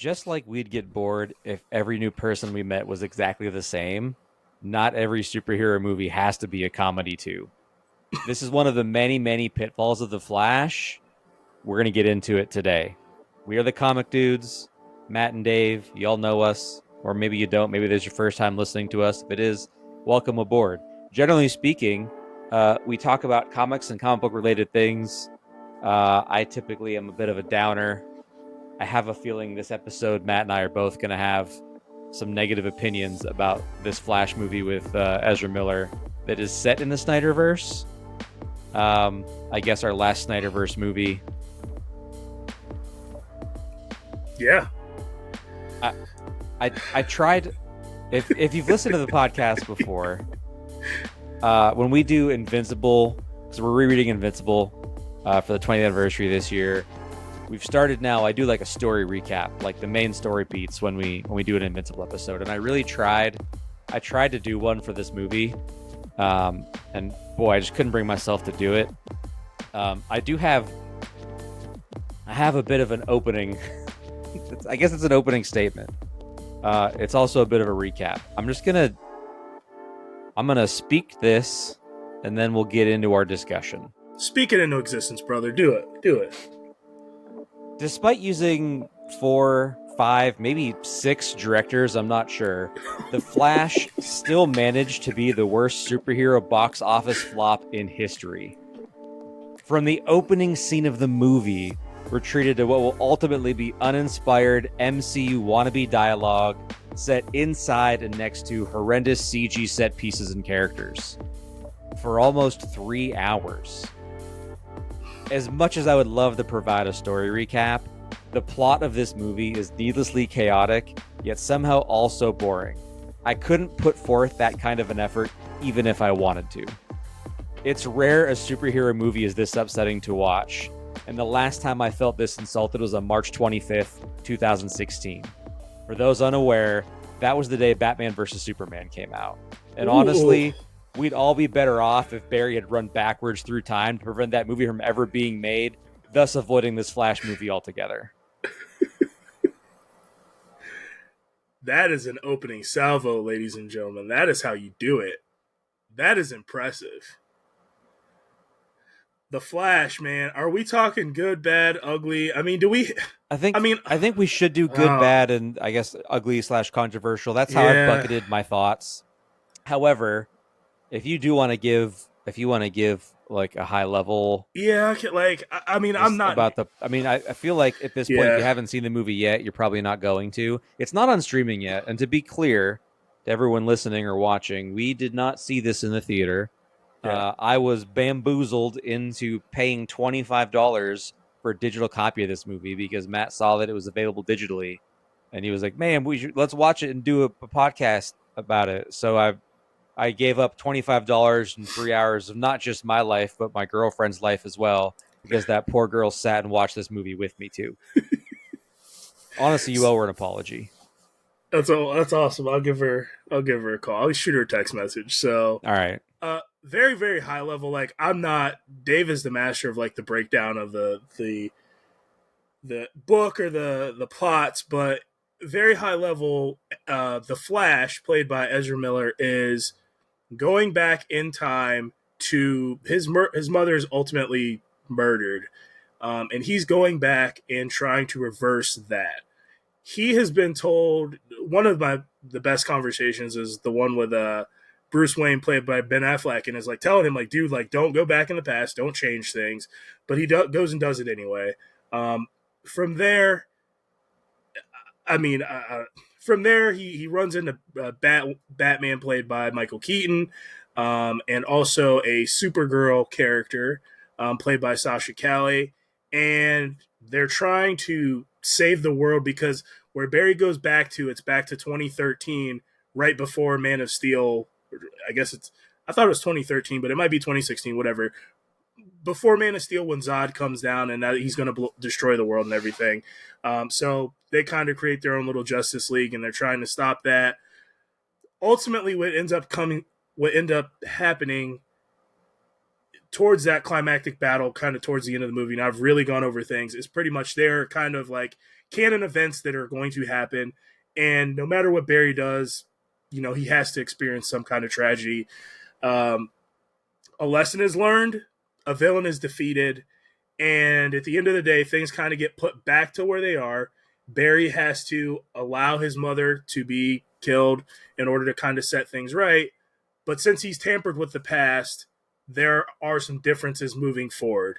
Just like we'd get bored if every new person we met was exactly the same, not every superhero movie has to be a comedy too. This is one of the many, many pitfalls of The Flash. We're going to get into it today. We are the comic dudes, Matt and Dave. You all know us, or maybe you don't. Maybe this is your first time listening to us. If it is, welcome aboard. Generally speaking, we talk about comics and comic book related things. I typically am a bit of a downer. I have a feeling this episode, Matt and I are both going to have some negative opinions about this Flash movie with Ezra Miller that is set in the Snyderverse. I guess our last Snyderverse movie. Yeah. I tried. If you've listened to the podcast before, when we do Invincible, so we're rereading Invincible for the 20th anniversary this year. We've started now. I do like a story recap, like the main story beats when we do an Invincible episode. And I really tried. I tried to do one for this movie, and boy, I just couldn't bring myself to do it. I have a bit of an opening. I guess it's an opening statement. It's also a bit of a recap. I'm gonna speak this, and then we'll get into our discussion. Speak it into existence, brother. Do it. Despite using 4, 5, maybe 6 directors, I'm not sure, The Flash still managed to be the worst superhero box office flop in history. From the opening scene of the movie, we're treated to what will ultimately be uninspired MCU wannabe dialogue set inside and next to horrendous CG set pieces and characters for almost 3 hours. As much as I would love to provide a story recap, the plot of this movie is needlessly chaotic, yet somehow also boring. I couldn't put forth that kind of an effort even if I wanted to. It's rare a superhero movie is this upsetting to watch, and the last time I felt this insulted was on March 25th, 2016. For those unaware, that was the day Batman vs. Superman came out. And honestly, we'd all be better off if Barry had run backwards through time to prevent that movie from ever being made, thus avoiding this Flash movie altogether. That is an opening salvo, ladies and gentlemen. That is how you do it. That is impressive. The Flash, man. Are we talking good, bad, ugly? I mean, do we? I think we should do good, bad, and I guess ugly / controversial. That's how I've bucketed my thoughts. However, if you want to give like a high level, I'm not about the. I mean, I feel like at this point, if you haven't seen the movie yet, you're probably not going to. It's not on streaming yet, and to be clear to everyone listening or watching, we did not see this in the theater. Yeah. I was bamboozled into paying $25 for a digital copy of this movie because Matt saw that it was available digitally, and he was like, "Man, let's watch it and do a podcast about it." So I gave up $25 in 3 hours of not just my life, but my girlfriend's life as well, because that poor girl sat and watched this movie with me too. Honestly, you owe her an apology. That's awesome. I'll give her a call. I'll shoot her a text message. So all right. Very, very high level. Like, I'm not. Dave is the master of like the breakdown of the book or the plots, but very high level. The Flash, played by Ezra Miller, is going back in time to his mother is ultimately murdered, and he's going back and trying to reverse that. He has been told, one of the best conversations is the one with Bruce Wayne, played by Ben Affleck, and is like telling him, like, dude, like, don't go back in the past, don't change things. But he goes and does it anyway. From there, he runs into Batman, played by Michael Keaton, and also a Supergirl character, played by Sasha Calle. And they're trying to save the world because where Barry goes back to, it's back to 2013, right before Man of Steel. I thought it was 2013, but it might be 2016, whatever. Before Man of Steel, when Zod comes down and that he's going to destroy the world and everything. So they kind of create their own little Justice League, and they're trying to stop that. Ultimately, what ends up happening, towards that climactic battle, kind of towards the end of the movie, and I've really gone over things, is pretty much their kind of like canon events that are going to happen. And no matter what Barry does, he has to experience some kind of tragedy. Um, a lesson is learned, a villain is defeated, and at the end of the day, things kind of get put back to where they are. Barry has to allow his mother to be killed in order to kind of set things right. But since he's tampered with the past, there are some differences moving forward.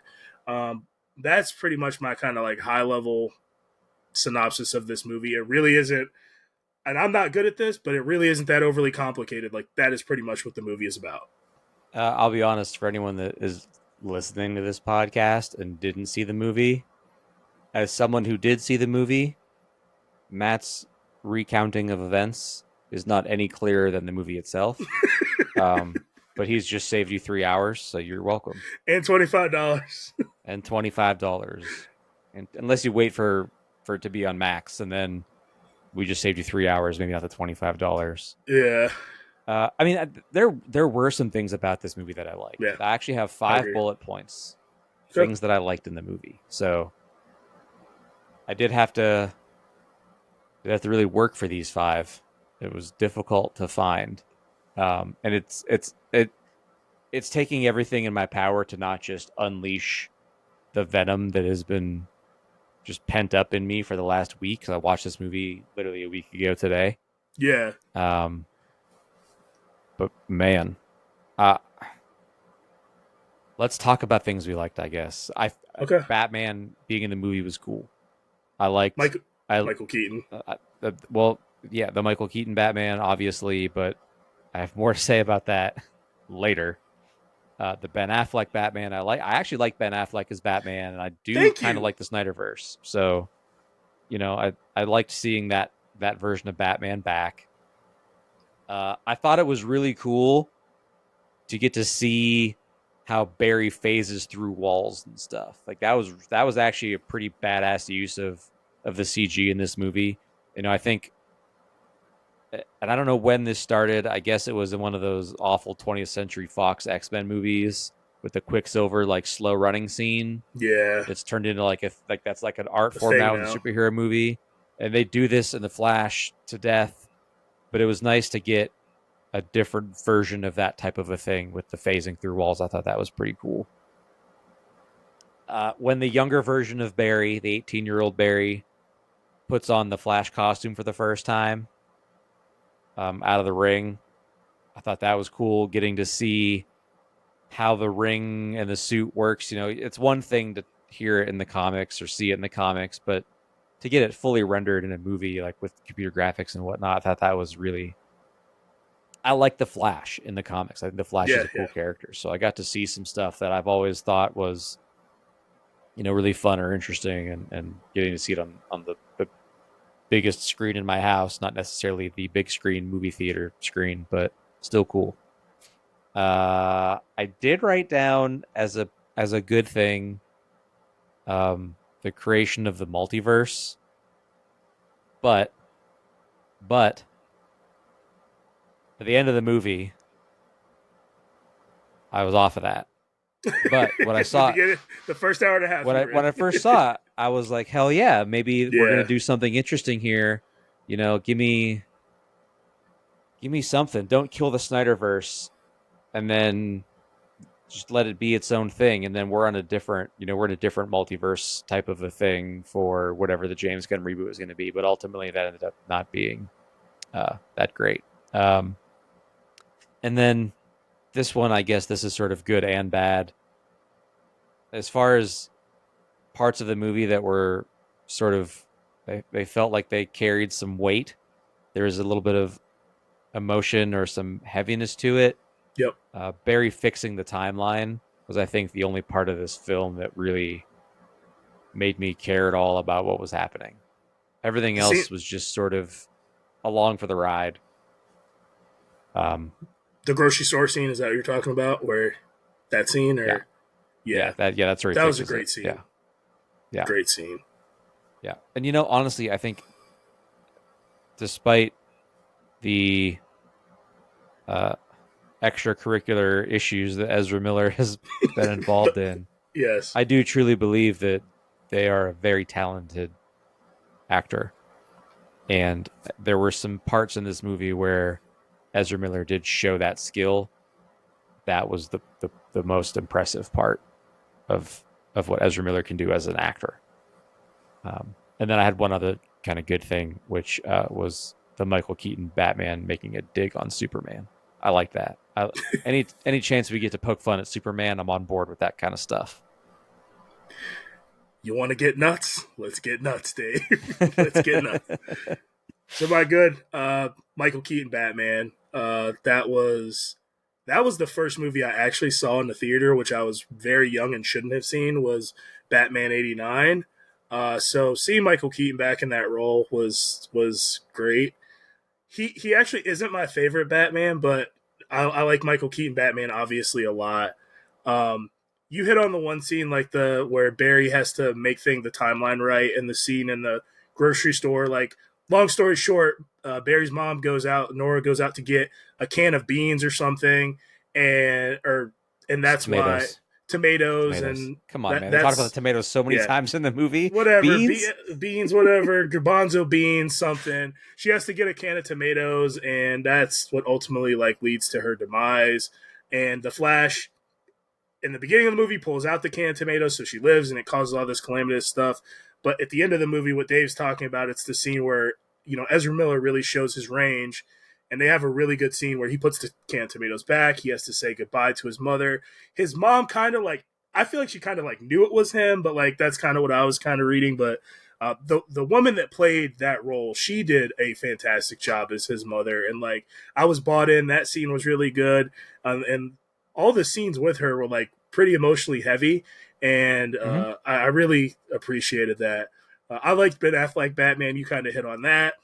That's pretty much my kind of like high level synopsis of this movie. It really isn't, and I'm not good at this, but it really isn't that overly complicated. Like, that is pretty much what the movie is about. I'll be honest, for anyone that is listening to this podcast and didn't see the movie, as someone who did see the movie, Matt's recounting of events is not any clearer than the movie itself. But he's just saved you 3 hours, so you're welcome. And $25. And $25. And unless you wait for it to be on Max, and then we just saved you 3 hours, maybe not the $25. Yeah. I mean, there were some things about this movie that I liked. Yeah. I actually have 5 bullet points, things that I liked in the movie. So I did have to really work for these 5. It was difficult to find, and it's taking everything in my power to not just unleash the venom that has been just pent up in me for the last week, because I watched this movie literally a week ago today. Yeah. But man, let's talk about things we liked, I guess. Okay. Batman being in the movie was cool. I liked Michael Keaton. Well, yeah, the Michael Keaton Batman, obviously, but I have more to say about that later. The Ben Affleck Batman, I actually like Ben Affleck as Batman, and I do kind of like the Snyderverse. So, I liked seeing that version of Batman back. I thought it was really cool to get to see how Barry phases through walls and stuff. Like, that was actually a pretty badass use of the CG in this movie. I think, and I don't know when this started. I guess it was in one of those awful 20th Century Fox X-Men movies with the Quicksilver like slow running scene. Yeah, it's turned into that's like an art form now in a superhero movie, and they do this in the Flash to death. But it was nice to get a different version of that type of a thing with the phasing through walls. I thought that was pretty cool. When the younger version of Barry, the 18-year-old Barry, puts on the Flash costume for the first time, out of the ring, I thought that was cool. Getting to see how the ring and the suit works. It's one thing to hear it in the comics or see it in the comics, but to get it fully rendered in a movie, like with computer graphics and whatnot, I thought that was really. I like the Flash in the comics. I think the Flash is a cool character, so I got to see some stuff that I've always thought was, really fun or interesting, and getting to see it on the biggest screen in my house, not necessarily the big screen movie theater screen, but still cool. I did write down as a good thing, the creation of the multiverse, but at the end of the movie, I was off of that. But when I saw the first hour and a half, when I first saw it, I was like, hell yeah, maybe we're gonna do something interesting here. Give me something. Don't kill the Snyderverse, and then just let it be its own thing. And then we're in a different multiverse type of a thing for whatever the James Gunn reboot is going to be. But ultimately, that ended up not being that great. And then this one, I guess this is sort of good and bad. As far as parts of the movie that were sort of, they felt like they carried some weight. There was a little bit of emotion or some heaviness to it. Yep. Barry fixing the timeline was, I think, the only part of this film that really made me care at all about what was happening. Everything else was just sort of along for the ride. The grocery store scene, is that what you're talking about? Where that scene, or that's right. That was a great scene. Yeah, great scene. Yeah, and honestly, I think despite the extracurricular issues that Ezra Miller has been involved in, Yes. I do truly believe that they are a very talented actor. And there were some parts in this movie where Ezra Miller did show that skill. That was the most impressive part of what Ezra Miller can do as an actor. And then I had one other kind of good thing, which was the Michael Keaton Batman making a dig on Superman. I like that. Any chance we get to poke fun at Superman, I'm on board with that kind of stuff. You want to get nuts? Let's get nuts, Dave. Let's get nuts. So my good Michael Keaton Batman. That was the first movie I actually saw in the theater, which I was very young and shouldn't have seen. Was Batman '89. So seeing Michael Keaton back in that role was great. He actually isn't my favorite Batman, but I like Michael Keaton Batman obviously a lot. Um, you hit on the one scene like the where Barry has to make the timeline right, and the scene in the grocery store. Like, long story short, Barry's mom goes out, Nora goes out to get a can of beans or something, and It's that's why tomatoes. tomatoes Tomatoes. and Come on, man. They talked about the that's tomatoes so many yeah, times in the movie. whatever Beans? beans, whatever garbanzo beans, something. She has to get a can of tomatoes, and that's what ultimately like leads to her demise. And the Flash in the beginning of the movie pulls out the can of tomatoes, so she lives, and it causes all this calamitous stuff. But at the end of the movie, what Dave's talking about, it's the scene where Ezra Miller really shows his range, and they have a really good scene where he puts the can of tomatoes back. He has to say goodbye to his mother. His mom kind of like, I feel like she kind of like knew it was him, but like that's kind of what I was kind of reading. But the woman that played that role, she did a fantastic job as his mother, and like I was bought in. That scene was really good, and all the scenes with her were like pretty emotionally heavy, and Mm-hmm. I really appreciated that. I liked Ben Affleck Batman. You kind of hit on that.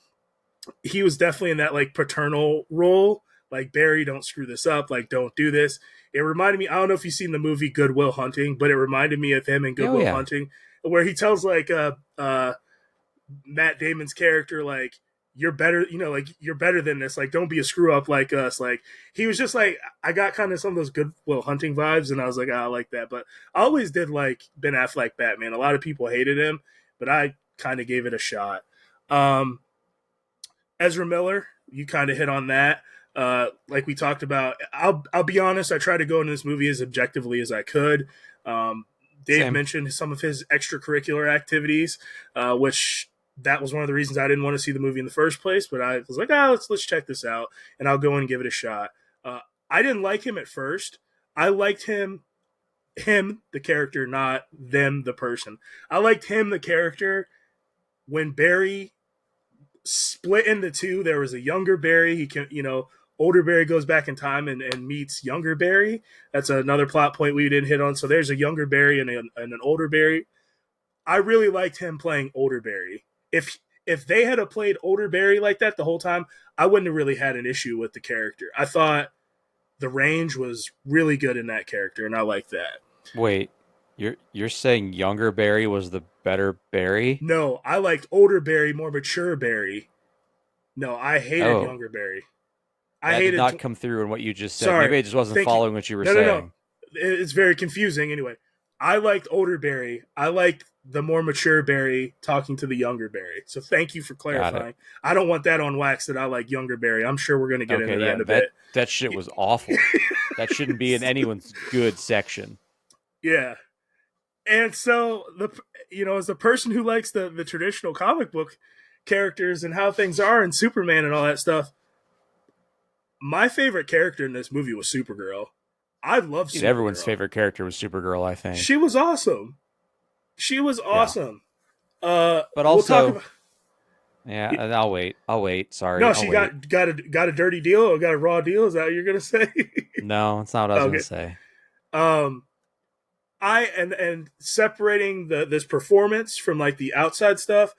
He was definitely in that like paternal role, like Barry, don't screw this up, like don't do this. It reminded me. I don't know if you've seen the movie Good Will Hunting, but it reminded me of him in Good Oh Will yeah. Hunting, where he tells like Matt Damon's character like you're better, like you're better than this, like don't be a screw up like us. Like he was just like I got kind of some of those Good Will Hunting vibes, and I was like, I like that. But I always did like Ben Affleck Batman. A lot of people hated him, but I kind of gave it a shot. Um, Ezra Miller, you kind of hit on that. Like we talked about, I'll be honest. I tried to go into this movie as objectively as I could. Um, Dave Same. mentioned some of his extracurricular activities, which that was one of the reasons I didn't want to see the movie in the first place. But I was like, let's check this out, and I'll go in and give it a shot. I didn't like him at first. I liked him the character, not them the person. I liked him the character when Barry split into two. There was a younger Barry. He can, older Barry goes back in time and meets younger Barry. That's another plot point we didn't hit on. So there's a younger Barry and an older Barry. I really liked him playing older Barry. If they had played older Barry like that the whole time, I wouldn't have really had an issue with the character. I thought the range was really good in that character, and I like that. Wait, you're saying younger Barry was the better Barry? No, I liked older Barry, more mature Barry. No, I hated Oh, younger Barry. I that did hated. not come through in what you just said. Sorry, Maybe I just wasn't thank you. following what you were No, no, no. saying. It's very confusing. Anyway, I liked older Barry. I liked the more mature Barry talking to the younger Barry. So thank you for Got it. clarifying. I don't want that on wax that I like younger Barry. I'm sure we're going to get into Okay, that yeah, in a that bit. that shit was awful. That shouldn't be in anyone's good section. Yeah. And so as the person who likes the traditional comic book characters and how things are and Superman and all that stuff, my favorite character in this movie was Supergirl. I love Dude, everyone's Supergirl. favorite character was Supergirl, I think. She was awesome. She was Yeah. awesome. But We'll talk also, about. yeah, and I'll wait. I'll wait. Sorry, No, I'll she wait. got a dirty deal or got a raw deal. Is that what you're gonna say? No, that's not what I was gonna Okay. say. Um, and separating this performance from like the outside stuff,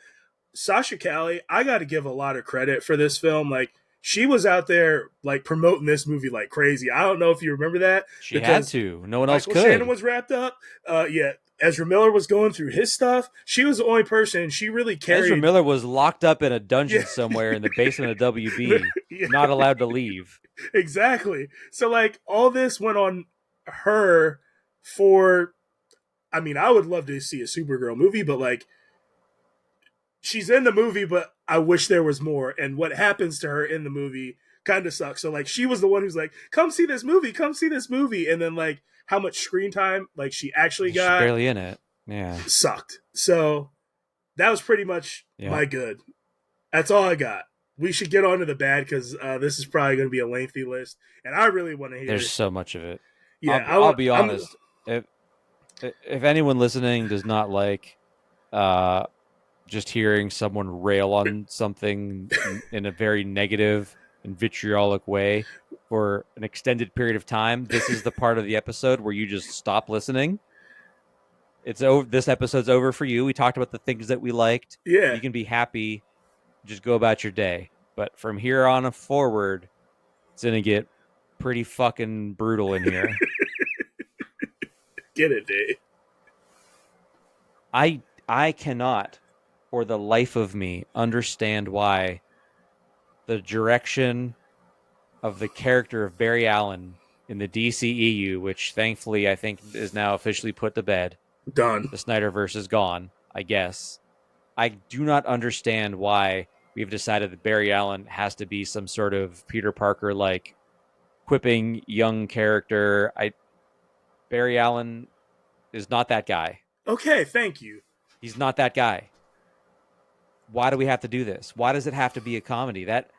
Sasha Cali, I got to give a lot of credit for this film. Like she was out there like promoting this movie like crazy. I don't know if you remember that She had because to. No one else Michael Shannon could. was wrapped up. Yeah, Ezra Miller was going through his stuff. She was the only person she really carried. Ezra Miller was locked up in a dungeon Yeah. somewhere in the basement of WB, Yeah, not allowed to leave. exactly. So like all this went on her for. I mean, I would love to see a Supergirl movie, but like she's in the movie, but I wish there was more. And what happens to her in the movie kind of sucks. So like she was the one who's like, "Come see this movie, come see this movie," and then like how much screen time like she actually She's got barely in it. Yeah. sucked. So that was pretty much Yeah. my good. That's all I got. We should get on to the bad because this is probably going to be a lengthy list, and I really want to hear. There's so much of it. Yeah, I'll be honest. If anyone listening does not like just hearing someone rail on something in a very negative and vitriolic way for an extended period of time, this is the part of the episode where you just stop listening. It's over. This episode's over for you. We talked about the things that we liked. Yeah, you can be happy. Just go about your day. But from here on forward, it's gonna get pretty fucking brutal in here. get it, Dave. I cannot, for the life of me, understand why the direction of the character of Barry Allen in the DCEU, which thankfully I think is now officially put to bed. Done. The Snyderverse is gone, I guess. I do not understand why we've decided that Barry Allen has to be some sort of Peter Parker like quipping young character. Barry Allen is not that guy. Okay, thank you. He's not that guy. Why do we have to do this? Why does it have to be a comedy? That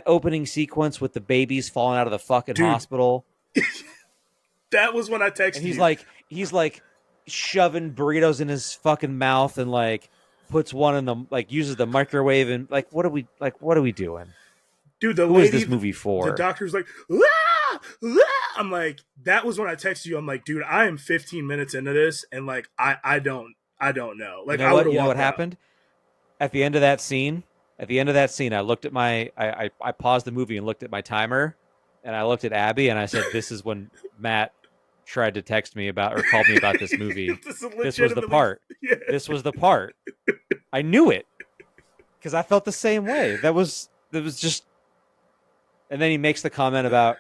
opening sequence with the babies falling out of the fucking hospital. That was when I texted and he's like shoving burritos in his fucking mouth and like puts one in the like uses the microwave and like what are we doing? Dude, the Who lady, is this movie for? The doctor's like, ah! Ah! I'm like, that was when I texted you. I'm like, dude, I am 15 minutes into this, and like, I don't know. Like, you know what happened at the end of that scene? At the end of that scene, I looked at I paused the movie and looked at my timer, and I looked at Abby and I said, "This is when Matt tried to text me about or called me about this movie. This was the part. Yeah. This was the part. I knew it because I felt the same way. That was just." And then he makes the comment about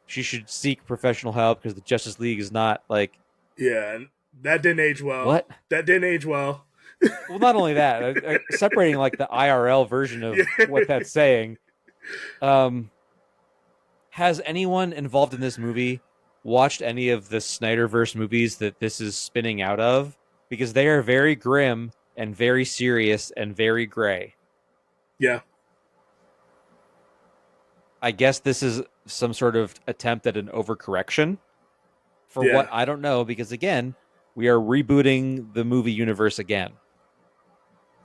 she should seek professional help because the Justice League is not like. Yeah, that didn't age well. What? That didn't age well. Well, not only that, separating like the IRL version of what that's saying. Has anyone involved in this movie watched any of the Snyderverse movies that this is spinning out of? Because they are very grim and very serious and very gray. Yeah. I guess this is some sort of attempt at an overcorrection for what I don't know, because again, we are rebooting the movie universe again.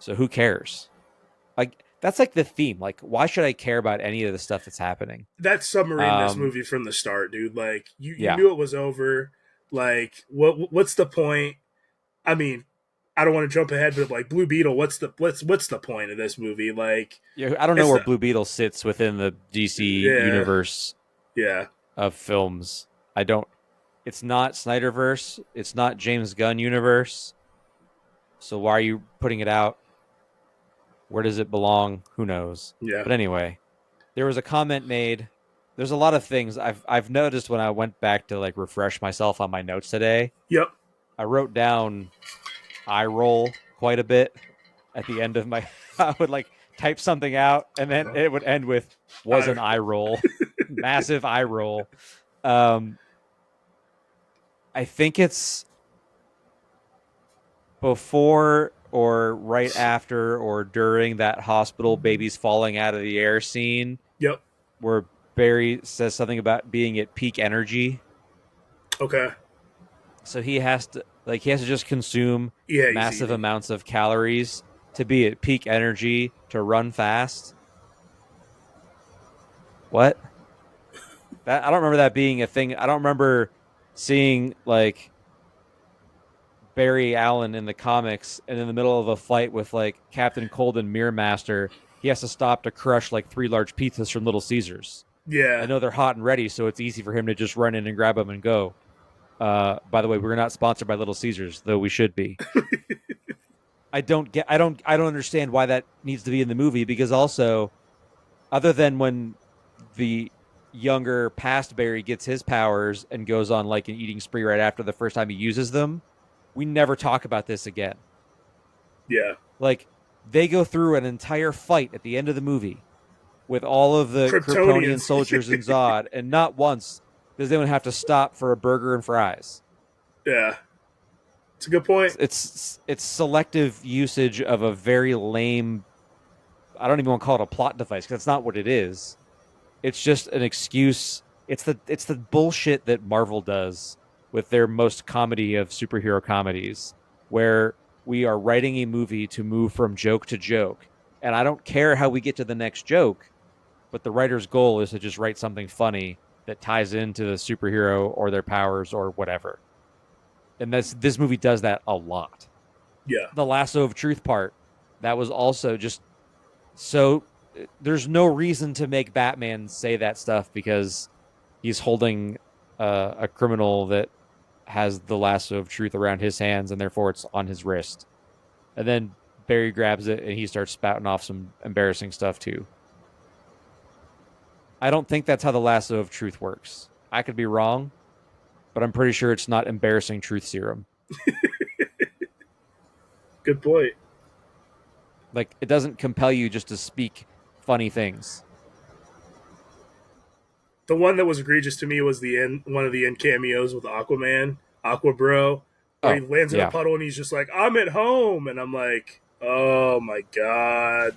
So who cares? Like that's like the theme. Like, why should I care about any of the stuff that's happening? That's submarine this movie from the start, dude. Like you knew it was over. Like what's the point? I mean, I don't want to jump ahead, but like Blue Beetle, what's the point of this movie? Like, I don't know where Blue Beetle sits within the DC universe. Yeah. Of films, I don't. It's not Snyderverse. It's not James Gunn universe. So why are you putting it out? Where does it belong? Who knows? Yeah. But anyway, there was a comment made. There's a lot of things I've noticed when I went back to like refresh myself on my notes today. Yep. I wrote down eye roll quite a bit at the end of my. I would like type something out and then it would end with was an eye roll, massive eye roll. I think it's before or right after or during that hospital babies falling out of the air scene. Yep. Where Barry says something about being at peak energy. Okay. So he has to just consume massive amounts of calories to be at peak energy to run fast. What? I don't remember that being a thing. I don't remember seeing like Barry Allen in the comics and in the middle of a fight with like Captain Cold and Mirror Master, he has to stop to crush like 3 large pizzas from Little Caesars. Yeah. I know they're hot and ready, so it's easy for him to just run in and grab them and go. By the way, we're not sponsored by Little Caesars, though we should be. I don't understand why that needs to be in the movie, because also, other than when the younger past Barry gets his powers and goes on like an eating spree right after the first time he uses them, we never talk about this again. Yeah. Like, they go through an entire fight at the end of the movie with all of the Kryptonian Kryptonians. soldiers in Zod, and not once does anyone have to stop for a burger and fries. Yeah. It's a good point. It's selective usage of a very lame. I don't even want to call it a plot device, because that's not what it is. It's just an excuse. It's the bullshit that Marvel does with their most comedy of superhero comedies, where we are writing a movie to move from joke to joke, and I don't care how we get to the next joke, but the writer's goal is to just write something funny that ties into the superhero or their powers or whatever. And this movie does that a lot. Yeah. The lasso of truth part, that was also just so, there's no reason to make Batman say that stuff, because he's holding a criminal that has the lasso of truth around his hands, and therefore it's on his wrist. And then Barry grabs it and he starts spouting off some embarrassing stuff too. I don't think that's how the lasso of truth works. I could be wrong, but I'm pretty sure it's not embarrassing truth serum. Good point. Like, it doesn't compel you just to speak funny things. The one that was egregious to me was one of the end cameos with Aquaman, Aqua Bro, where he Oh, lands in a yeah. puddle and he's just like, "I'm at home," and I'm like, "Oh my god!"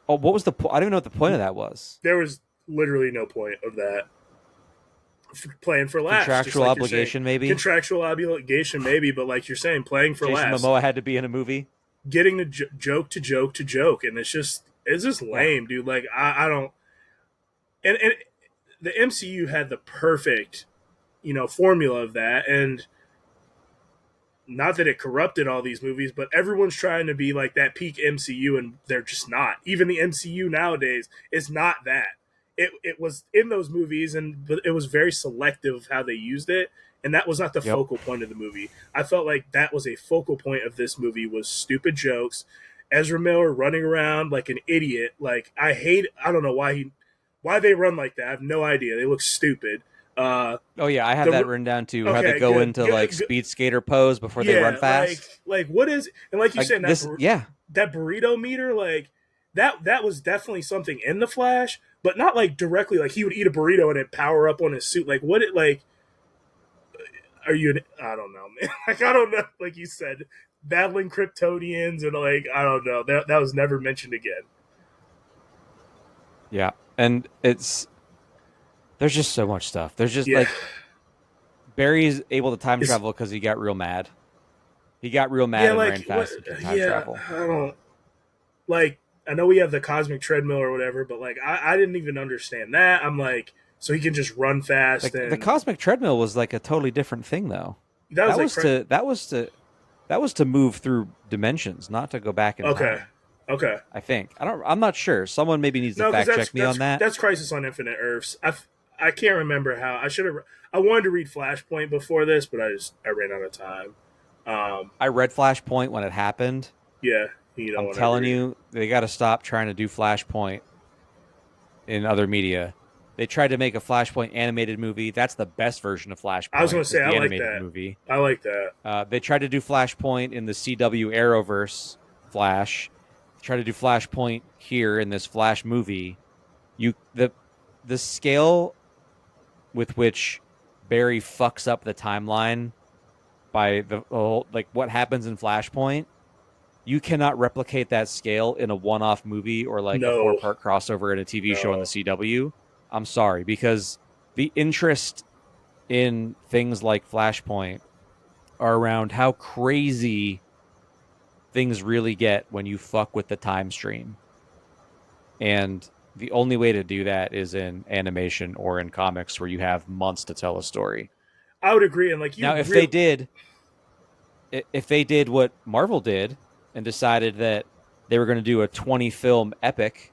Oh, what was the point? I don't even know what the point of that was. There was literally no point of that. Playing for laughs, just Contractual like you're saying. obligation, maybe. Contractual obligation, maybe, but like you're saying, playing for Jason laughs, Momoa had to be in a movie. getting the joke to joke to joke, and it's just Yeah. lame, dude. Like I don't, and the MCU had the perfect, formula of that, and not that it corrupted all these movies, but everyone's trying to be like that peak MCU, and they're just not. Even the MCU nowadays is not that. It was in those movies, but it was very selective of how they used it, and that was not the Yep. focal point of the movie. I felt like that was a focal point of this movie, was stupid jokes, Ezra Miller running around like an idiot. Like I don't know why they run like that. I have no idea. They look stupid. Oh yeah, I have that The written down too. How they okay, go good, into like good. speed skater pose before they run Yeah, fast. like what is, and like you Like said, this, yeah, that burrito meter, like that was definitely something in the Flash, but not like directly. Like he would eat a burrito and it power up on his suit. Like what it like? Are you? I don't know, man. Like I don't know. Like you said, battling Kryptonians and like I don't know. That was never mentioned again. yeah, and there's just so much stuff. There's just Yeah, like, Barry's able to time it's, travel because he got real mad. He got real mad yeah, and like ran what? fast and could time Yeah, travel. I don't like. I know we have the cosmic treadmill or whatever, but like I didn't even understand that. I'm like, so he can just run fast, Like, the and cosmic treadmill was like a totally different thing, though. that was That like was to that was to that was to move through dimensions, not to go back in okay, time. okay. I think. I'm not sure. Someone maybe needs to No, because fact check me on that. that's Crisis on Infinite Earths. I can't remember how. I should have. I wanted to read Flashpoint before this, but I ran out of time. I read Flashpoint when it happened. Yeah, I'm whenever. telling you, they got to stop trying to do Flashpoint in other media. They tried to make a Flashpoint animated movie. That's the best version of I was going Flashpoint, to is say I the like animated that. movie. I like that. They tried to do Flashpoint in the CW Arrowverse Flash. They tried to do Flashpoint here in this Flash movie. You the scale with which Barry fucks up the timeline by the whole, like, what happens in Flashpoint, you cannot replicate that scale in a one-off movie or like a No, four-part crossover in a TV show on the no, CW. I'm sorry, because the interest in things like Flashpoint are around how crazy things really get when you fuck with the time stream. And the only way to do that is in animation or in comics, where you have months to tell a story. I would agree. And like you Now, real, if they did what Marvel did and decided that they were going to do a 20 film epic,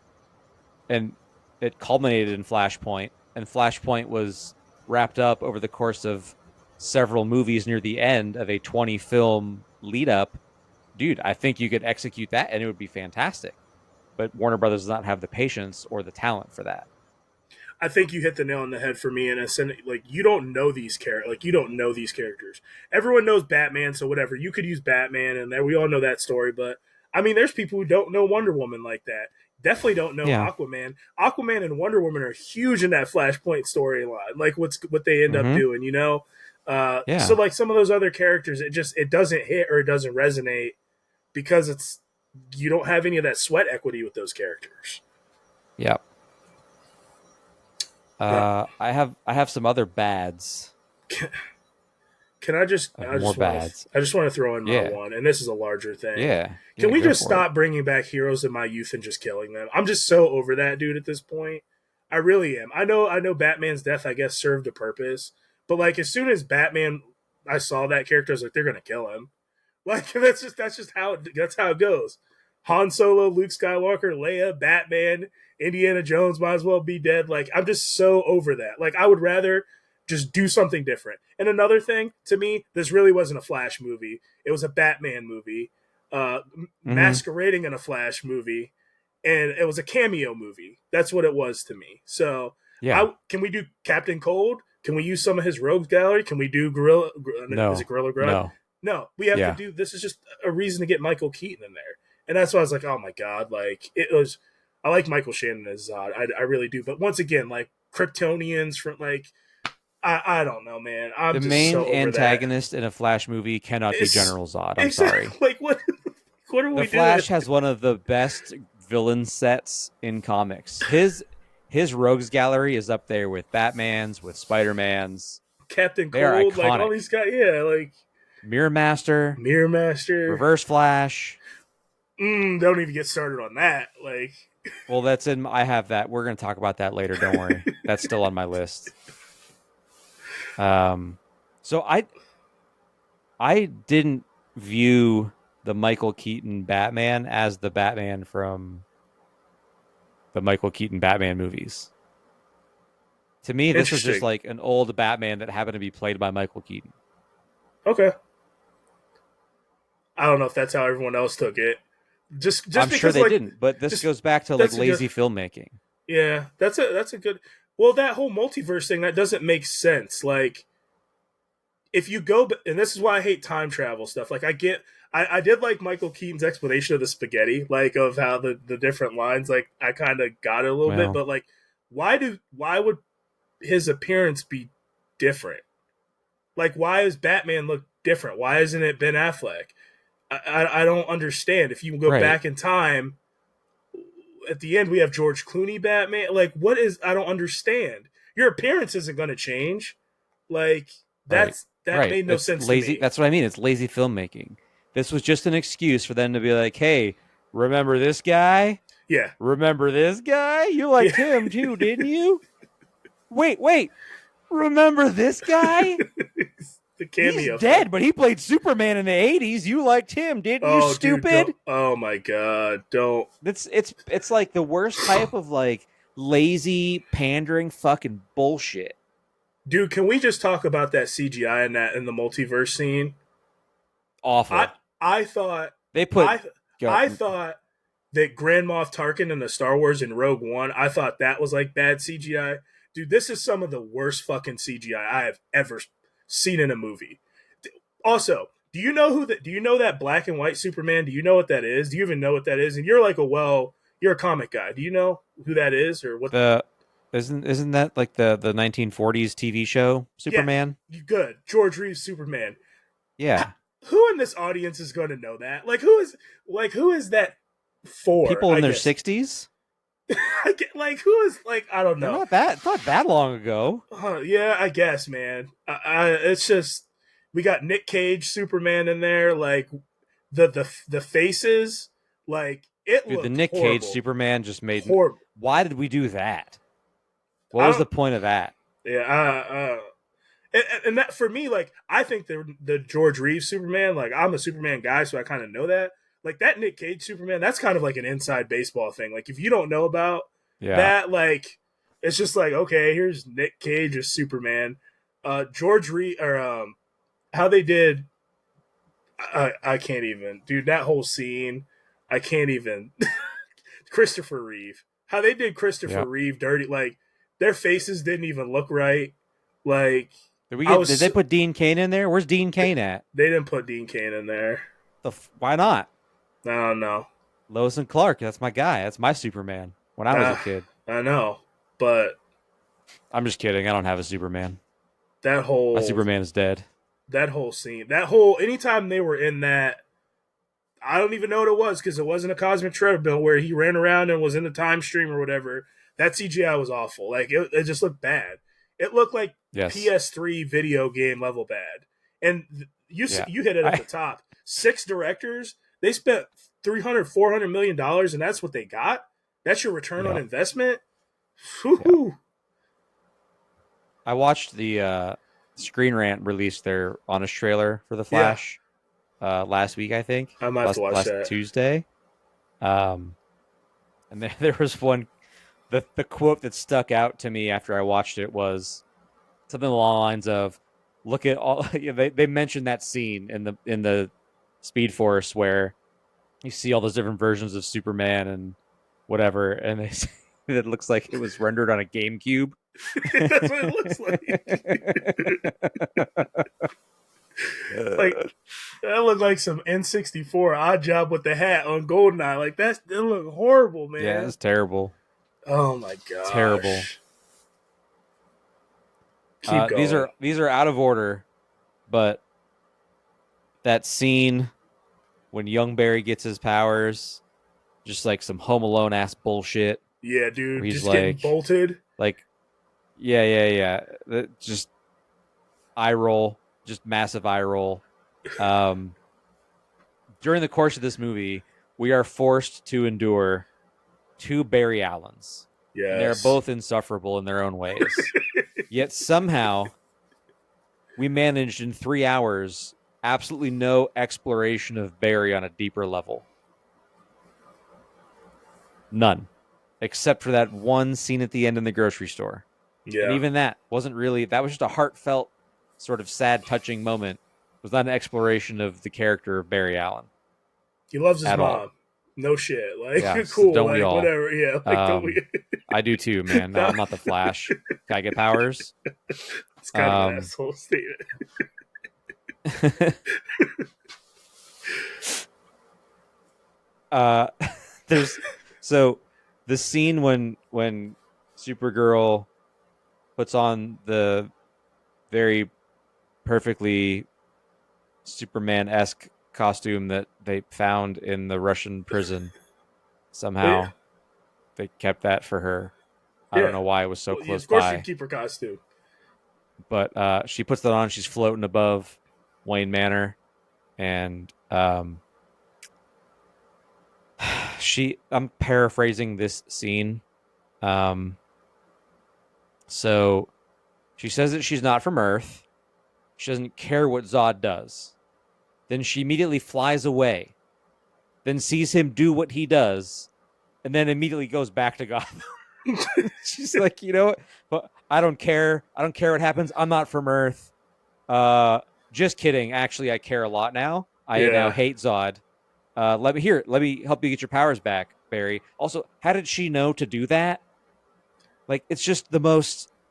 and it culminated in Flashpoint, and Flashpoint was wrapped up over the course of several movies near the end of a 20 film lead up, dude, I think you could execute that and it would be fantastic. But Warner Brothers does not have the patience or the talent for that. I think you hit the nail on the head for me. And like you don't know you don't know these characters. Everyone knows Batman, so whatever. You could use Batman, and there we all know that story. But I mean, there's people who don't know Wonder Woman like that. Definitely don't know Yeah. Aquaman. Aquaman and Wonder Woman are huge in that Flashpoint storyline. Like what they end up Mm-hmm. doing, you know. So Yeah. like some of those other characters, it doesn't hit or it doesn't resonate because it's you don't have any of that sweat equity with those characters. Yep. Uh, I have some other bads. Can I have more bads. I just want to throw in my Yeah. one, and this is a larger thing. Yeah. Can Yeah. we Go just for it. stop bringing back heroes in my youth and just killing them? I'm just so over that dude at this point. I really am. I know Batman's death I guess served a purpose, but like as soon as Batman I saw that character I was like they're going to kill him. Like that's just that's how it goes. Han Solo, Luke Skywalker, Leia, Batman, Indiana Jones might as well be dead. Like I'm just so over that. Like I would rather just do something different. And another thing, to me, this really wasn't a Flash movie. It was a Batman movie, Mm-hmm. masquerading in a Flash movie, and it was a cameo movie. That's what it was to me. So, Yeah. can we do Captain Cold? Can we use some of his rogues gallery? Can we do Gorilla? Is it No. Gorilla Grodd? No. No, we have to Yeah. do. This is just a reason to get Michael Keaton in there, and that's why I was like, oh my god, like it was. I like Michael Shannon as Zod. I really do. But once again, like Kryptonians from like I don't know, man. I'm The just main so over that. antagonist in a Flash movie cannot be It's General Zod. I'm sorry. exactly like what are The we doing? Flash has one of the best villain sets in comics. His rogues gallery is up there with Batman's, with Spider-Man's. Captain They are Cold, like all iconic. these guys, yeah, like Mirror Master, Mirror Master. Reverse Flash. Don't even get started on that. Like, Well, that's in. I have that. We're going to talk about that later. Don't worry. That's still on my list. So I didn't view the Michael Keaton Batman as the Batman from the Michael Keaton Batman movies. To me, this was just interesting. like an old Batman that happened to be played by Michael Keaton. Okay, I don't know if that's how everyone else took it. Just I'm sure because they like didn't, but this just goes back to like that's a good lazy filmmaking. yeah. That's a good. Well, that whole multiverse thing that doesn't make sense. Like if you go, and this is why I hate time travel stuff. Like I did like Michael Keaton's explanation of the spaghetti, like of how the different lines. Like I kind of got it a little bit, Well, but like why would his appearance be different? Like why does Batman look different? Why isn't it Ben Affleck? I don't understand. If you go right, back in time, at the end we have George Clooney Batman. Like what is? I don't understand. Your appearance isn't going to change. Like right, that right. made no It's sense to lazy. me. That's what I mean. It's lazy filmmaking. This was just an excuse for them to be like, "Hey, remember this guy? Yeah, Remember this guy? You yeah. liked him too, didn't you? Wait. Remember this guy? The He's cameo thing. dead, but he played Superman in the '80s. You liked him, didn't you? Oh, dude, don't. Stupid." Oh my god, don't. It's like the worst type of like lazy pandering fucking bullshit. Dude, can we just talk about that CGI in the multiverse scene? I Awful. I thought They put I go, I thought that Grand Moff Tarkin in the Star Wars in Rogue One, I thought that was like bad CGI. Dude, this is some of the worst fucking CGI I have ever seen in a movie. Also, do you know that black and white Superman? Do you know what that is? Do you even know what that is? And you're like you're a comic guy. Do you know who that is or what? the isn't that like the 1940s TV show Yeah, Superman? you good. George Reeves Superman. Yeah. Who in this audience is going to know that? Who is that for? People in I their guess 60s? I get like who is like I don't They're know. not that long ago. Yeah, I guess, man. It's just we got Nick Cage Superman in there. Like the faces, like it Dude, the looked Nick Cage horrible, Superman just made. horrible. Why did we do that? What I was the don't. point of that? Yeah, and that for me, like I think the George Reeves Superman. Like I'm a Superman guy, so I kind of know that. Like that Nick Cage Superman, that's kind of like an inside baseball thing. Like if you don't know about Yeah. that, like it's just like okay, here's Nick Cage as Superman. George Reed or how they did. I can't even, dude. That whole scene, I can't even. Christopher Reeve, how they did Christopher Yep. Reeve dirty, like their faces didn't even look right. Like Did they put Dean Cain in there? Where's Dean Cain at? they didn't put Dean Cain in there. Why not? I don't know. Lois and Clark. That's my guy. That's my Superman when I was a kid. I know, but I'm just kidding. I don't have a Superman. that My whole Superman is dead. that whole scene, that whole anytime they were in that, I don't even know what it was because it wasn't a cosmic treadmill where he ran around and was in the time stream or whatever. That CGI was awful. Like it just looked bad. It looked like Yes. PS3 video game level bad. And you hit it at the top. 6 directors, they spent $300-400 million, and that's what they got. That's your return on investment. Yeah. I watched the Screen Rant release their honest trailer for The Flash last week, I think. I might have to watch that. Tuesday. And there was one, the quote that stuck out to me after I watched it was something along the lines of, "Look at all." They mentioned that scene in the Speed Force where you see all those different versions of Superman and whatever, and they say it looks like it was rendered on a GameCube. That's what it looks like. Like that looked like some N64 Odd Job with the hat on Goldeneye. Like that looked horrible, man. Yeah, it's terrible. Oh my god, terrible. Keep going. These are out of order, but that scene when young Barry gets his powers, just like some Home Alone ass bullshit. Yeah, dude, he's just like, getting bolted. Like, yeah. Just eye roll, just massive eye roll. During the course of this movie, we are forced to endure 2 Barry Allens. Yes. They're both insufferable in their own ways. Yet somehow we managed in 3 hours absolutely no exploration of Barry on a deeper level. None. Except for that one scene at the end in the grocery store. Yeah. And even that wasn't really, that was just a heartfelt, sort of sad, touching moment. It was not an exploration of the character of Barry Allen. He loves his mom. All. No shit. Like, yeah, cool. Don't like, we all? Whatever. Yeah. Like, don't we? I do too, man. No, I'm not the Flash. Can I get powers? It's kind of an asshole statement. There's so the scene when Supergirl puts on the very perfectly Superman-esque costume that they found in the Russian prison. Somehow they kept that for her. I don't know why it was so close by. Of course by. You keep her costume. But she puts that on. She's floating above Wayne Manor, and I'm paraphrasing this scene. So she says that she's not from Earth. She doesn't care what Zod does. Then she immediately flies away. Then sees him do what he does, and then immediately goes back to Gotham. She's like, you know what? But I don't care. I don't care what happens. I'm not from Earth. Just kidding. Actually, I care a lot now. I now hate Zod. Let me help you get your powers back, Barry. Also, how did she know to do that? Like, it's just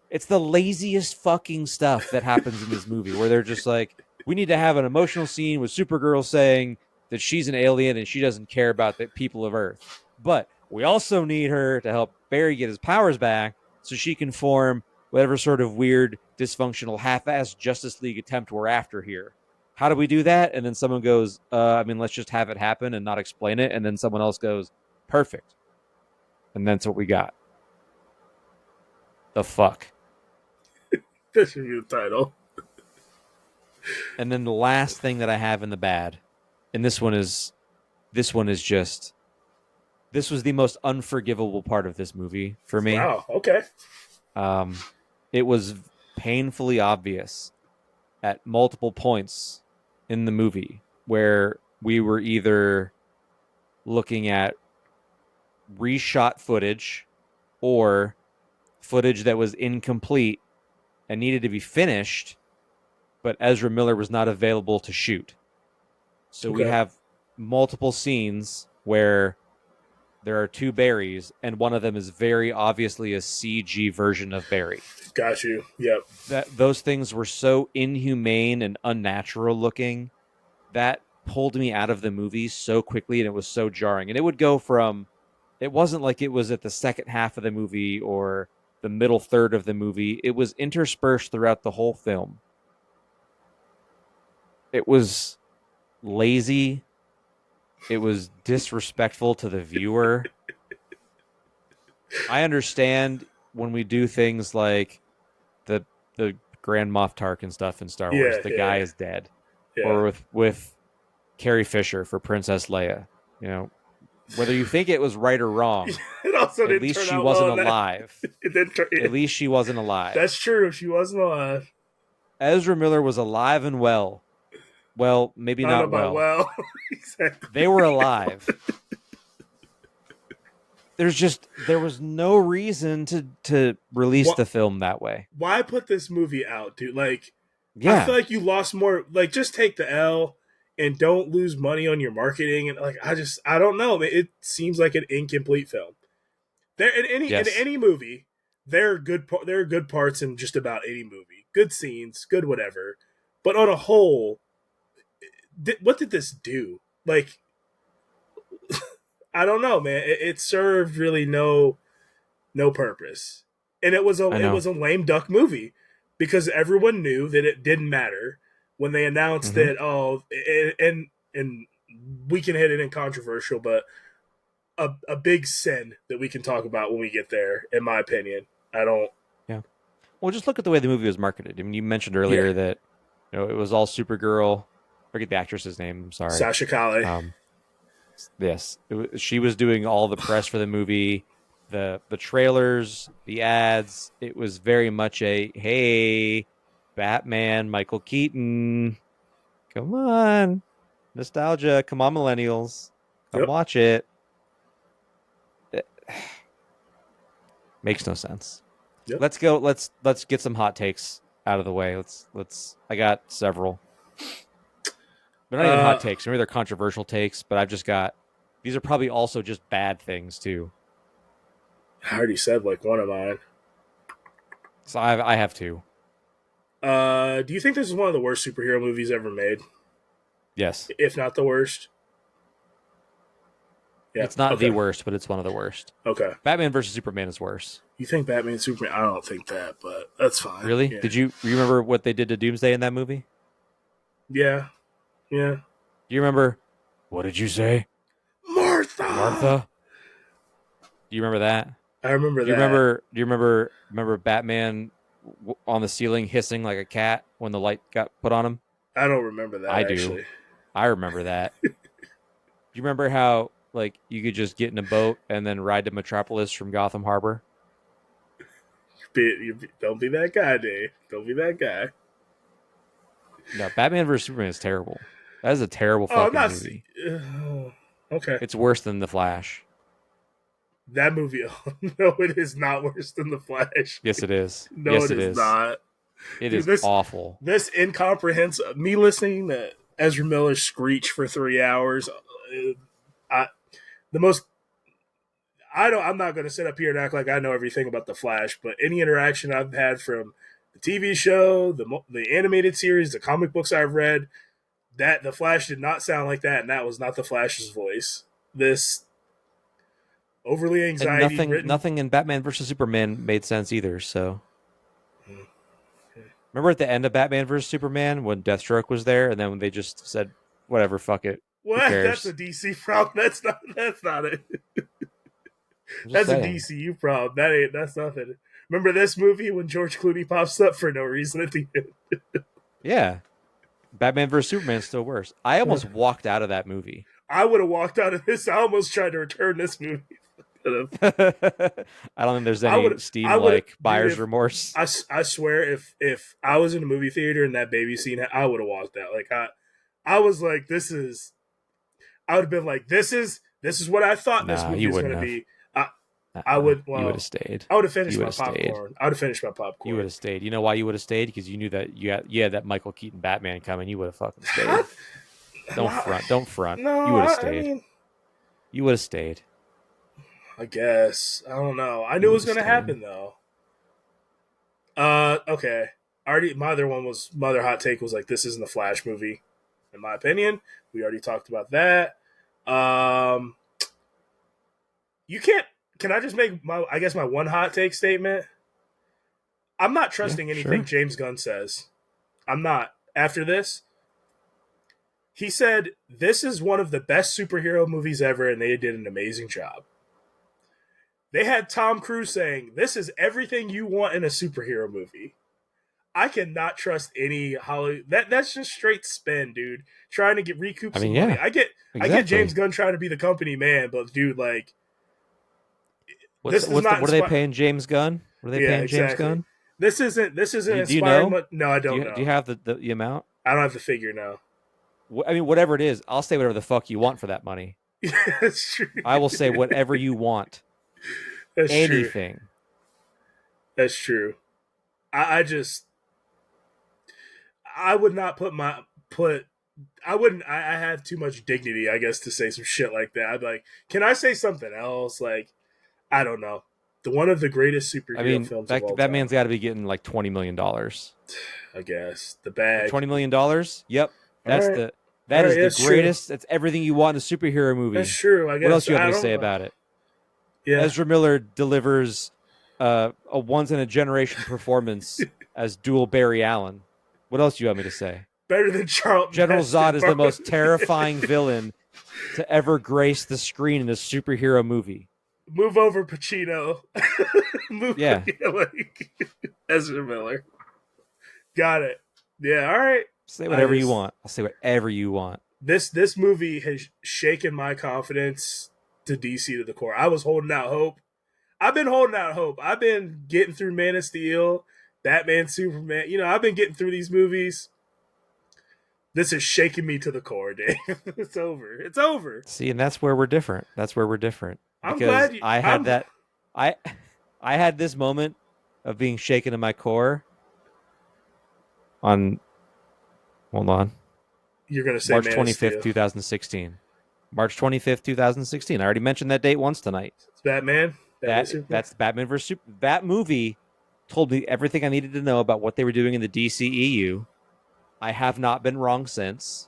it's the laziest fucking stuff that happens in this movie where they're just like, we need to have an emotional scene with Supergirl saying that she's an alien and she doesn't care about the people of Earth. But we also need her to help Barry get his powers back so she can form whatever sort of weird, dysfunctional, half-assed Justice League attempt we're after here. How do we do that? And then someone goes, let's just have it happen and not explain it. And then someone else goes, perfect. And that's what we got. The fuck? That should be the title. And then the last thing that I have in the bad, and this was the most unforgivable part of this movie for me. Wow, okay. It was painfully obvious at multiple points in the movie where we were either looking at reshot footage or footage that was incomplete and needed to be finished, but Ezra Miller was not available to shoot. So we Okay. have multiple scenes where there are two Barrys, and one of them is very obviously a CG version of Barry. Got you. Yep. Those things were so inhumane and unnatural looking that pulled me out of the movie so quickly, and it was so jarring. And it would go from, it wasn't like it was at the second half of the movie or the middle third of the movie. It was interspersed throughout the whole film. It was lazy. It was disrespectful to the viewer. I understand when we do things like the Grand Moff Tarkin stuff in Star Wars, Yeah. the Yeah. guy is dead. Yeah. Or with Carrie Fisher for Princess Leia. You know, whether you think it was right or wrong, It also at didn't least turn she out wasn't well. alive. It didn't turn. At least she wasn't alive. That's true. She wasn't alive. Ezra Miller was alive and well. Well, maybe I don't know not about well. well. Exactly. They were alive. There was no reason to release the film that way. Why put this movie out, dude? Like, Yeah. I feel like you lost more. Like, just take the L and don't lose money on your marketing. And like, I don't know. It seems like an incomplete film. There in any movie, there are good parts in just about any movie. Good scenes, good whatever. But on a whole, what did this do? Like, I don't know, man. It served really no purpose, and it was a lame duck movie because everyone knew that it didn't matter when they announced that. Oh, and we can hit it in controversial, but a big sin that we can talk about when we get there. In my opinion, I don't. Yeah. Well, just look at the way the movie was marketed. I mean, you mentioned earlier that it was all Supergirl. Forget the actress's name. I'm sorry. Sasha Calle. Yes, she was doing all the press for the movie, the trailers, the ads. It was very much a, hey, Batman, Michael Keaton, come on, nostalgia, come on, millennials, come watch it. Makes no sense. Yep. Let's go. Let's get some hot takes out of the way. Let's. I got several. They're not even hot takes. Maybe they're controversial takes, but I've just got. These are probably also just bad things too. I already said like one of mine. So I have two. Do you think this is one of the worst superhero movies ever made? Yes. If not the worst. Yeah. It's not the worst, but it's one of the worst. Okay. Batman versus Superman is worse. You think Batman and Superman? I don't think that, but that's fine. Really? Yeah. Did you remember what they did to Doomsday in that movie? Yeah. Yeah. Do you remember? What did you say? Martha. Do you remember that? I remember that. Do you remember Batman on the ceiling hissing like a cat when the light got put on him? I don't remember that. I actually. do. I remember that. Do you remember how like you could just get in a boat and then ride to Metropolis from Gotham Harbor? Don't be that guy, Dave. Don't be that guy. No, Batman vs Superman is terrible. That is a terrible fucking movie. Okay. It's worse than The Flash. That movie, no, it is not worse than The Flash. Yes, it is. No, yes, it is not. It is awful. This incomprehensible. Me listening to Ezra Miller screech for 3 hours. I'm not going to sit up here and act like I know everything about The Flash, but any interaction I've had from the TV show, the animated series, the comic books I've read, that The Flash did not sound like that, and that was not The Flash's voice. This overly anxiety. And nothing in Batman versus Superman made sense either. So, remember at the end of Batman versus Superman when Deathstroke was there, and then when they just said, "Whatever, fuck it." What? That's a DC problem. That's not it. That's a DCU problem. That's nothing. Remember this movie when George Clooney pops up for no reason at the end? Yeah. Batman vs. Superman is still worse. I almost walked out of that movie. I would have walked out of this. I almost tried to return this movie. I don't think there's any Steve-like buyer's remorse. I swear, if I was in a movie theater and that baby scene, I would have walked out. Like I was like, I would have been like, this is what I thought this movie was going to be. I would. You would Well, have stayed. I would have finished You would my have stayed. popcorn. I would have finished my popcorn. You would have stayed. You know why you would have stayed? Because you knew that you had that Michael Keaton Batman coming. You would have fucking stayed. Don't front. Don't front. No, You would have I stayed. mean, You would have stayed. I guess I don't know. I You knew it would was have going to stayed. happen though. Okay. Already, my other hot take was like, this isn't the Flash movie, in my opinion. We already talked about that. You can't. Can I just make my one hot take statement? I'm not trusting anything sure. James Gunn says. I'm not. After this, he said this is one of the best superhero movies ever, and they did an amazing job. They had Tom Cruise saying, this is everything you want in a superhero movie. I cannot trust any Hollywood. That's just straight spin, dude. Trying to recoup some money. Yeah, I get James Gunn trying to be the company man, but dude, like, what are they paying James Gunn? What are they paying James Gunn? This isn't Do inspiring. you know? Much. No, I don't know. Do you have the amount? I don't have the figure now. I mean, whatever it is, I'll say whatever the fuck you want for that money. That's true. I will say whatever you want. That's anything. True. That's true. I would not I wouldn't. I have too much dignity, I guess, to say some shit like that. I'd be like, can I say something else? Like, I don't know. One of the greatest superhero films of all time. That man's got to be getting like $20 million. I guess the bag. $20 million. Yep, that is the greatest. True. That's everything you want in a superhero movie. That's true. I guess. What else do you have to say about it? Yeah. Ezra Miller delivers a once in a generation performance as dual Barry Allen. What else do you want me to say? Better than Charlton. General Zod is the most terrifying villain to ever grace the screen in a superhero movie. Move over, Pacino. Yeah. Like, Ezra Miller. Got it. Yeah, all right. Say whatever you want. I'll say whatever you want. This movie has shaken my confidence to DC to the core. I was holding out hope. I've been holding out hope. I've been getting through Man of Steel, Batman, Superman. I've been getting through these movies. This is shaking me to the core, Dave. It's over. It's over. See, and that's where we're different. I'm glad I had this moment of being shaken to my core on, hold on. You're going to say March 25th, 2016. March 25th, 2016. I already mentioned that date once tonight. It's Batman. That's Batman vs. Superman. That movie told me everything I needed to know about what they were doing in the DCEU. I have not been wrong since.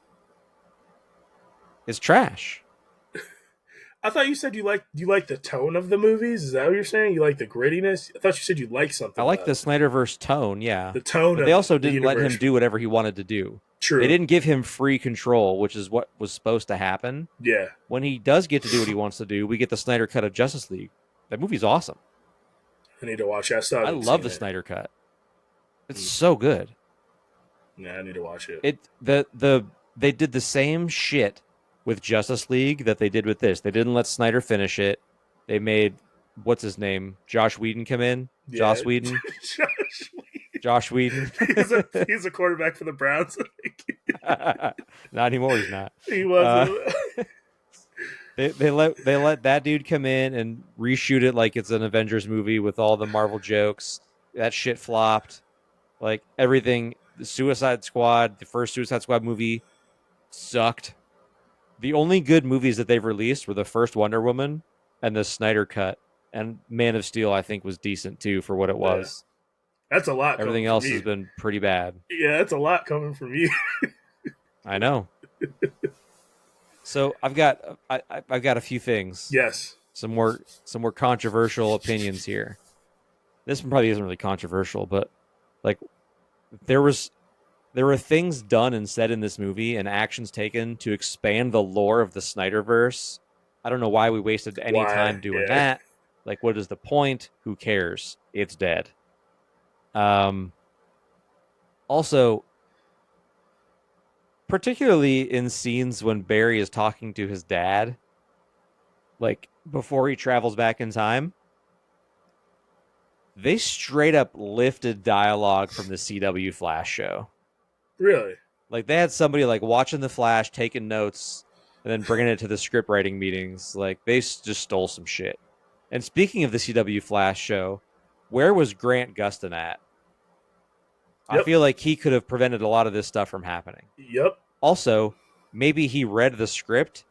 It's trash. I thought you said you like the tone of the movies. Is that what you're saying? You like the grittiness? I thought you said you like something. I like the Snyderverse tone, yeah. The tone. But they also didn't let him do whatever he wanted to do. True. They didn't give him free control, which is what was supposed to happen. Yeah. When he does get to do what he wants to do, we get the Snyder cut of Justice League. That movie's awesome. I need to watch that. I love the Snyder cut. It's so good. Yeah, I need to watch it. They did the same shit with Justice League that they did with this. They didn't let Snyder finish it. They made, what's his name? Josh Whedon come in? Yeah. Josh Whedon? Josh Whedon. He's a quarterback for the Browns. Not anymore, he's not. He wasn't. They let that dude come in and reshoot it like it's an Avengers movie with all the Marvel jokes. That shit flopped. Like everything. The Suicide Squad, the first Suicide Squad movie, sucked. The only good movies that they've released were the first Wonder Woman and the Snyder cut. And Man of Steel, I think, was decent too for what it was. Yeah. That's a lot. Everything else has been pretty bad. Yeah, that's a lot coming from you. I know. So I've got a few things. Yes. Some more controversial opinions here. This one probably isn't really controversial, but like there were things done and said in this movie and actions taken to expand the lore of the Snyderverse. I don't know why we wasted any time doing that. Like, what is the point? Who cares? It's dead. Also, particularly in scenes when Barry is talking to his dad, like before he travels back in time, they straight up lifted dialogue from the CW Flash show. Really? Like they had somebody like watching the Flash, taking notes, and then bringing it to the script writing meetings. Like they just stole some shit. And speaking of the CW Flash show, where was Grant Gustin at? I Yep. feel like he could have prevented a lot of this stuff from happening. Yep. Also, maybe he read the script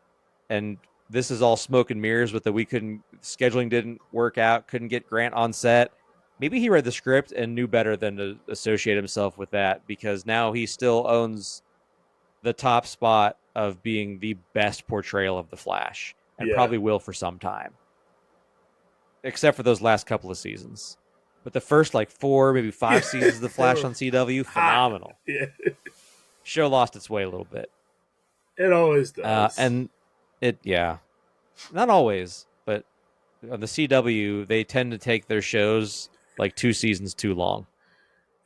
and this is all smoke and mirrors with the we couldn't scheduling didn't work out, couldn't get Grant on set. Maybe he read the script and knew better than to associate himself with that because now he still owns the top spot of being the best portrayal of the Flash and Yeah. probably will for some time, except for those last couple of seasons. But the first like 4, maybe 5 seasons of the They Flash were on CW, hot. phenomenal. Yeah. Show lost its way a little bit. It always does. And it, yeah, not always, but on the CW, they tend to take their shows like 2 seasons too long.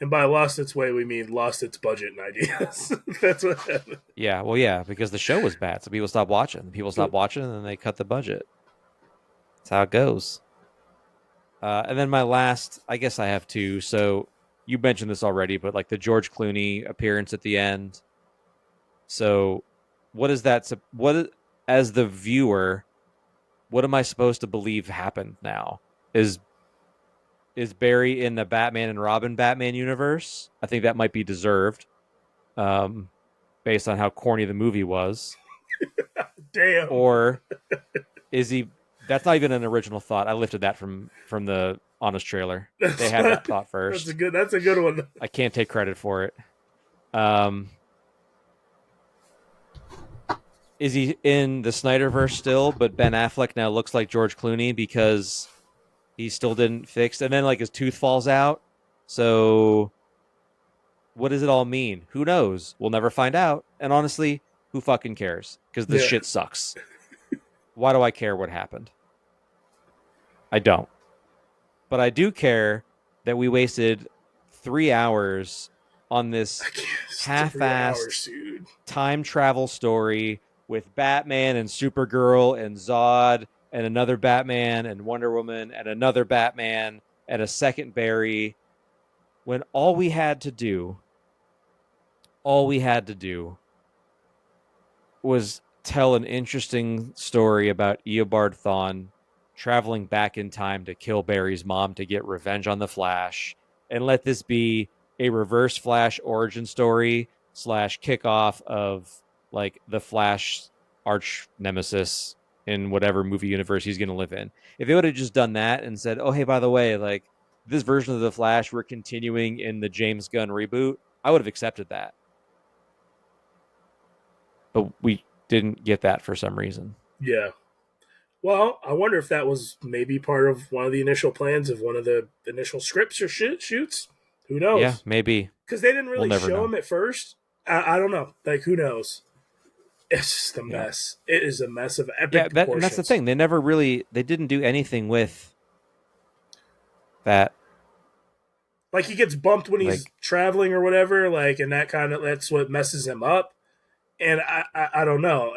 And by lost its way, we mean lost its budget and ideas. That's what happened. Yeah, well, yeah, because the show was bad, so people stopped watching. People stopped watching, and then they cut the budget. That's how it goes. And then my last, I guess I have two. So you mentioned this already, but like the George Clooney appearance at the end. So what is that? As the viewer, what am I supposed to believe happened now? Is is Barry in the Batman and Robin Batman universe? I think that might be deserved, um, based on how corny the movie was. Damn. Or is he? That's not even an original thought. I lifted that from the honest trailer. They had that thought first. That's a good one. I can't take credit for it. Um, is he in the Snyderverse still? But Ben Affleck now looks like George Clooney because he still didn't fix. And then like his tooth falls out. So what does it all mean? Who knows? We'll never find out. And honestly, who fucking cares? Because this shit sucks. Why do I care what happened? I don't. But I do care that we wasted 3 hours on this half-assed time travel story with Batman and Supergirl and Zod and another Batman and Wonder Woman and another Batman and a second Barry, when all we had to do was tell an interesting story about Eobard Thawne traveling back in time to kill Barry's mom to get revenge on the Flash, and let this be a reverse Flash origin story / kickoff of like the Flash arch nemesis in whatever movie universe he's going to live in. If they would have just done that and said, "Oh, hey, by the way, like this version of the Flash, we're continuing in the James Gunn reboot," I would have accepted that. But we didn't get that for some reason. Yeah. Well, I wonder if that was maybe part of one of the initial plans of one of the initial scripts or shoots. Who knows? Yeah, maybe. Because they didn't really show him at first. I don't know. Like, who knows? It's just a mess. It is a mess of epic proportions. And that's the thing. They didn't do anything with that. Like, he gets bumped when he's traveling or whatever, like, and that's what messes him up. And I don't know.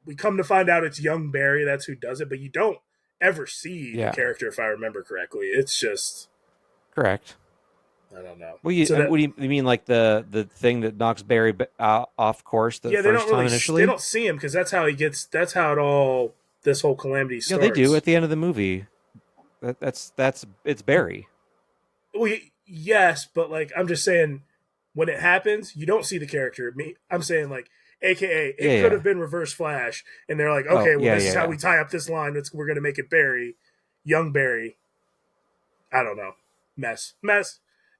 We come to find out it's young Barry. That's who does it, but you don't ever see the character, if I remember correctly. It's just correct. I don't know. Well, what do you mean, like the thing that knocks Barry off course the first time initially? They don't see him because that's how he gets. That's how this whole calamity starts. Yeah, they do at the end of the movie. It's Barry. Well, yes, but like I'm just saying, when it happens, you don't see the character. I'm saying like, AKA, it could have been Reverse Flash, and they're like, okay, this is how we tie up this line. We're going to make it Barry, young Barry. I don't know. Mess.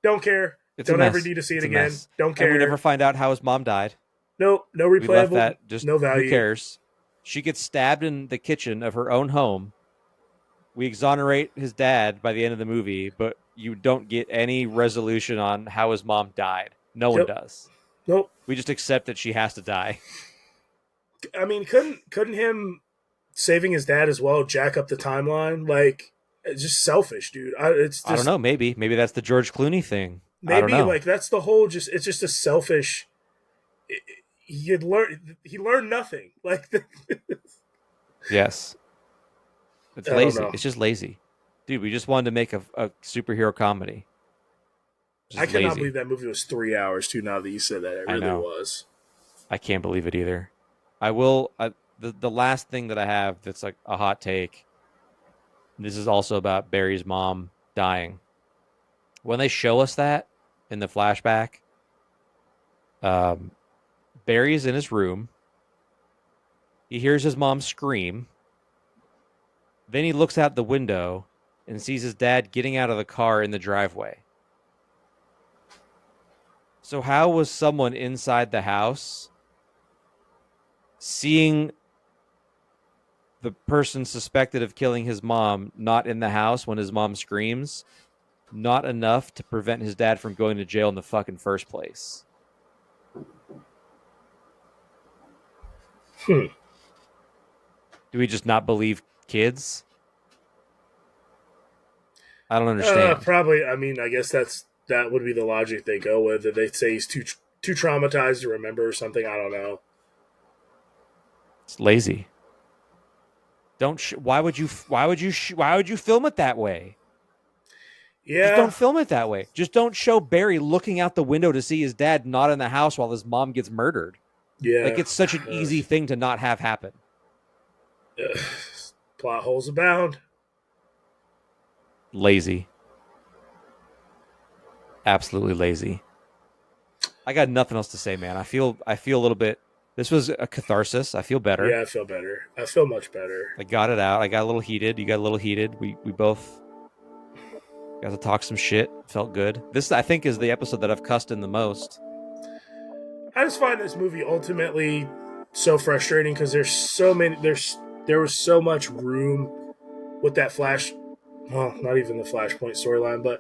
Don't care. Don't ever need to see it again. Don't care. And we never find out how his mom died. No replayable. We left that just no value. Who cares? She gets stabbed in the kitchen of her own home. We exonerate his dad by the end of the movie, but you don't get any resolution on how his mom died. No one does. Nope. We just accept that she has to die. I mean, couldn't him saving his dad as well jack up the timeline? Like, it's just selfish, dude. I don't know. Maybe that's the George Clooney thing. Maybe like that's the whole. It's just a selfish. He learned nothing. Like, yes, it's lazy. It's just lazy, dude. We just wanted to make a superhero comedy. I cannot believe that movie was 3 hours too. Now that you said that, it really was. I can't believe it either. I will. The last thing that I have that's like a hot take This is also about Barry's mom dying. When they show us that in the flashback, um, Barry's in his room. He hears his mom scream. Then he looks out the window and sees his dad getting out of the car in the driveway. So how was someone inside the house seeing the person suspected of killing his mom not in the house when his mom screams not enough to prevent his dad from going to jail in the fucking first place? Do we just not believe kids? I don't understand. Probably. I mean, I guess that would be the logic they go with. That they say he's too traumatized to remember or something. I don't know. It's lazy. Why would you film it that way? Yeah. Just don't film it that way. Just don't show Barry looking out the window to see his dad not in the house while his mom gets murdered. Yeah. Like, it's such an easy thing to not have happen. Plot holes abound. Lazy. Absolutely lazy. I got nothing else to say, man. I feel a little bit. This was a catharsis. I feel better. Yeah, I feel better. I feel much better. I got it out. I got a little heated. You got a little heated. We both got to talk some shit. Felt good. This, I think, is the episode that I've cussed in the most. I just find this movie ultimately so frustrating because there was so much room with that Flash. Well, not even the Flashpoint storyline, but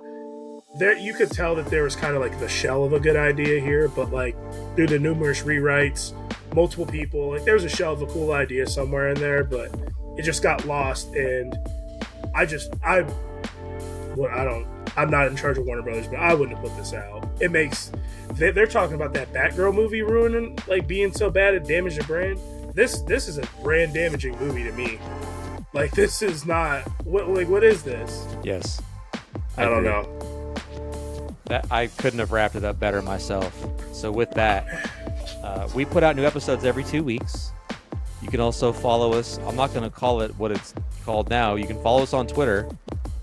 there you could tell that there was kind of like the shell of a good idea here, but like through the numerous rewrites, multiple people, like there's a shell of a cool idea somewhere in there, but it just got lost. And I'm not in charge of Warner Brothers, but I wouldn't have put this out. It makes they're talking about that Batgirl movie ruining, like being so bad it damaged the brand. This is a brand damaging movie to me. Like, this is not what is this? Yes, I don't know. That I couldn't have wrapped it up better myself. So with that, we put out new episodes every 2 weeks. You can also follow us. I'm not going to call it what it's called now. You can follow us on Twitter.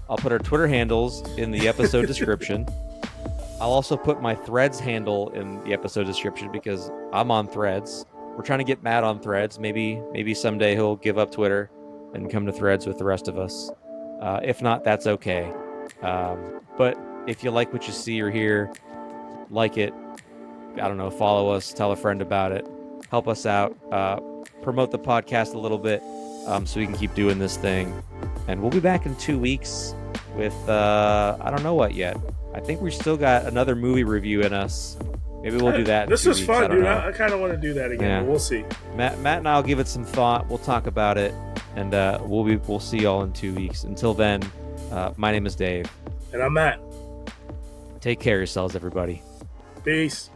I'll put our Twitter handles in the episode description. I'll also put my Threads handle in the episode description because I'm on Threads. We're trying to get Matt on Threads. Maybe someday he'll give up Twitter and come to Threads with the rest of us. If not, that's okay. But if you like what you see or hear, like it, I don't know, follow us, tell a friend about it, help us out, promote the podcast a little bit so we can keep doing this thing. And we'll be back in 2 weeks with, I don't know what yet. I think we still got another movie review in us. Maybe we'll do that. This was fun, dude. I kind of want to do that again, yeah. But we'll see. Matt and I'll give it some thought. We'll talk about it, and we'll see y'all in 2 weeks. Until then, my name is Dave. And I'm Matt. Take care of yourselves, everybody. Peace.